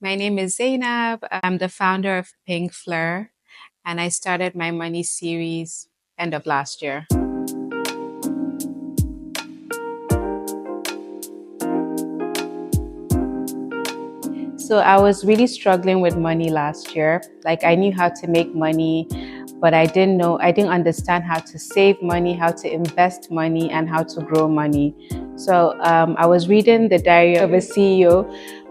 My name is Zainab. I'm the founder of Pink Fleur, and I started my money series end of last year. So I was really struggling with money last year. Like I knew how to make money, but I didn't understand how to save money, how to invest money, and how to grow money. So I was reading The Diary of a CEO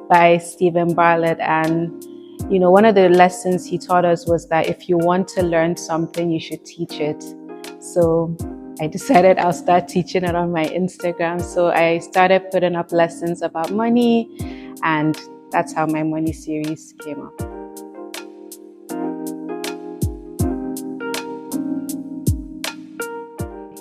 by Stephen Bartlett, and one of the lessons he taught us was that if you want to learn something, you should teach it. So I decided I'll start teaching it on my Instagram. So I started putting up lessons about money, and that's how my money series came up.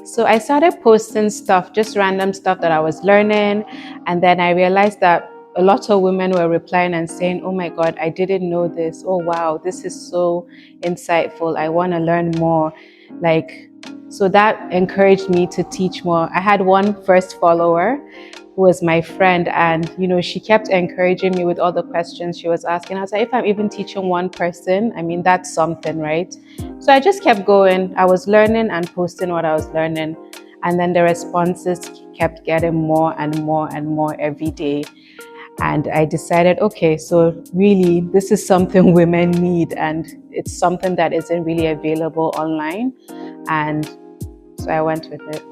So I started posting stuff, just random stuff that I was learning. And then I realized that a lot of women were replying and saying, "Oh my God, I didn't know this. Oh wow, this is so insightful. I want to learn more." So that encouraged me to teach more. I had one first follower who was my friend, and she kept encouraging me with all the questions she was asking. I was like, if I'm even teaching one person, I mean, that's something, right? So I just kept going. I was learning and posting what I was learning, and then the responses kept getting more and more and more every day. And I decided, okay, so really this is something women need, and it's something that isn't really available online. And so I went with it.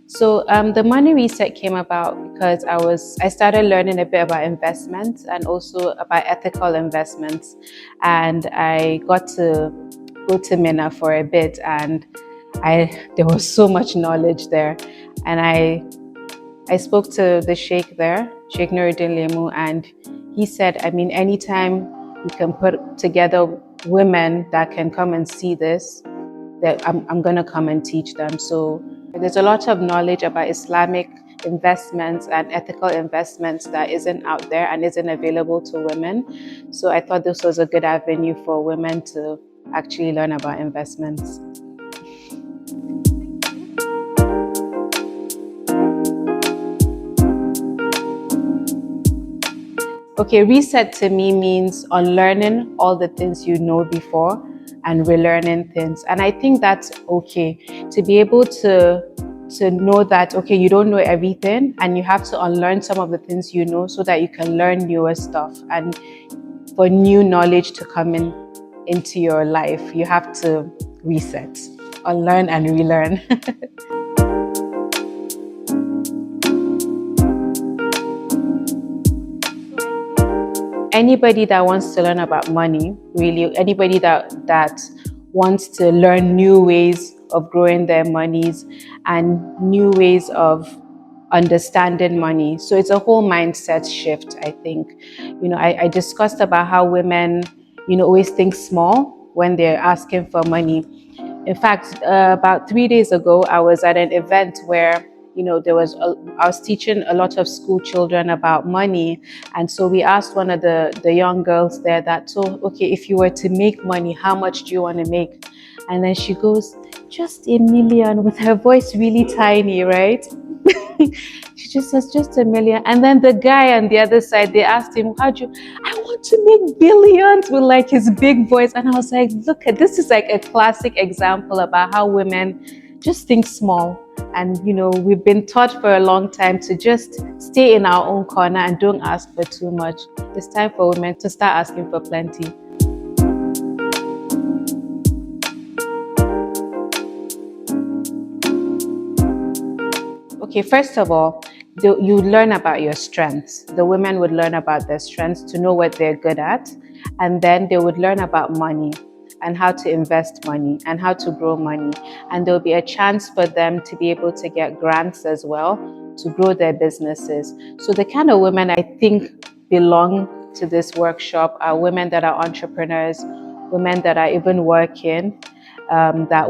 So the Money Reset came about because I started learning a bit about investments and also about ethical investments, and I got to go to Mina for a bit, and there was so much knowledge there, and I spoke to the Sheikh there, Sheikh Nuruddin Lemu, and he said, I mean, anytime we can put together women that can come and see this, that I'm going to come and teach them. So there's a lot of knowledge about Islamic investments and ethical investments that isn't out there and isn't available to women. So I thought this was a good avenue for women to actually learn about investments. Okay, reset to me means unlearning all the things you know before and relearning things. And I think that's okay to be able to know that, okay, you don't know everything and you have to unlearn some of the things you know so that you can learn newer stuff. And for new knowledge to come into your life, you have to reset, unlearn and relearn. Anybody that wants to learn about money, really, anybody that wants to learn new ways of growing their monies and new ways of understanding money. So it's a whole mindset shift, I think. I discussed about how women, always think small when they're asking for money. In fact, about 3 days ago, I was at an event where I was teaching a lot of school children about money, and so we asked one of the young girls there that, so okay, if you were to make money, how much do you want to make? And then she goes, just 1 million, with her voice really tiny, right? She just says just 1 million. And then the guy on the other side, they asked him, I want to make billions, with like his big voice. And I was like, look at this, is like a classic example about how women just think small. And we've been taught for a long time to just stay in our own corner and don't ask for too much. It's time for women to start asking for plenty. Okay, first of all, you learn about your strengths. The women would learn about their strengths to know what they're good at. And then they would learn about money and how to invest money and how to grow money. And there'll be a chance for them to be able to get grants as well to grow their businesses. So the kind of women I think belong to this workshop are women that are entrepreneurs, women that are even working, that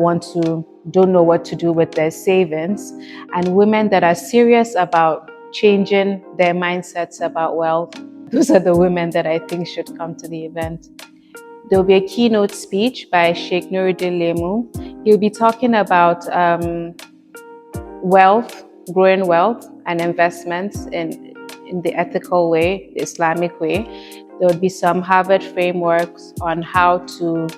don't know what to do with their savings, and women that are serious about changing their mindsets about wealth. Those are the women that I think should come to the event. There will be a keynote speech by Sheikh Nuruddin Lemu. He'll be talking about wealth, growing wealth and investments in the ethical way, the Islamic way. There would be some Harvard frameworks on how to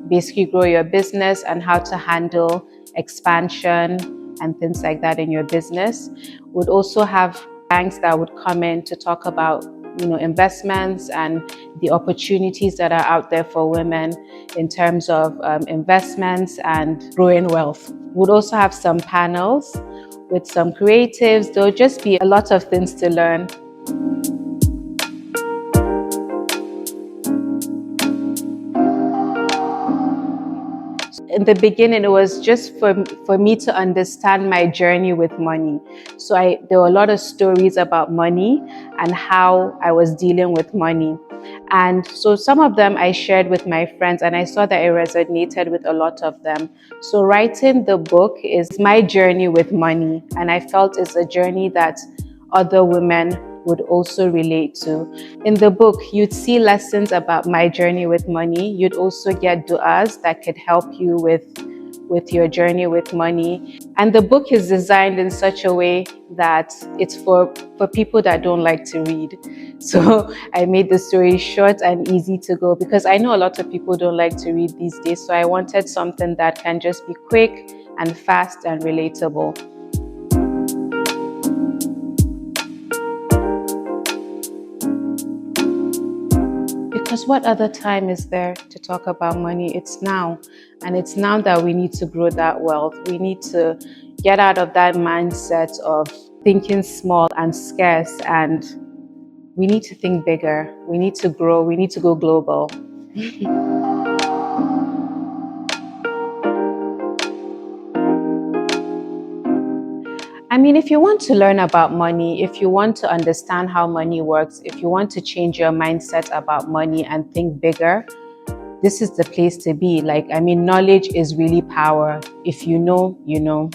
basically grow your business and how to handle expansion and things like that in your business. Would also have banks that would come in to talk about investments and the opportunities that are out there for women in terms of investments and growing wealth. Would also have some panels with some creatives. There'll just be a lot of things to learn. In the beginning, it was just for me to understand my journey with money. So there were a lot of stories about money and how I was dealing with money. And so some of them I shared with my friends, and I saw that it resonated with a lot of them. So writing the book is my journey with money, and I felt it's a journey that other women would also relate to. In the book, you'd see lessons about my journey with money. You'd also get du'as that could help you with your journey with money. And the book is designed in such a way that it's for people that don't like to read. So I made the story short and easy to go, because I know a lot of people don't like to read these days. So I wanted something that can just be quick and fast and relatable. Because what other time is there to talk about money? It's now. And it's now that we need to grow that wealth. We need to get out of that mindset of thinking small and scarce, and we need to think bigger. We need to grow. We need to go global. I mean, if you want to learn about money, if you want to understand how money works, if you want to change your mindset about money and think bigger, this is the place to be. Knowledge is really power. If you know, you know.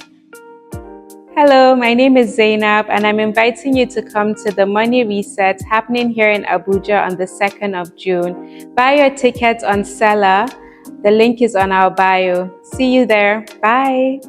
Hello, my name is Zainab, and I'm inviting you to come to the Money Reset happening here in Abuja on the 2nd of June. Buy your tickets on Seller. The link is on our bio. See you there. Bye.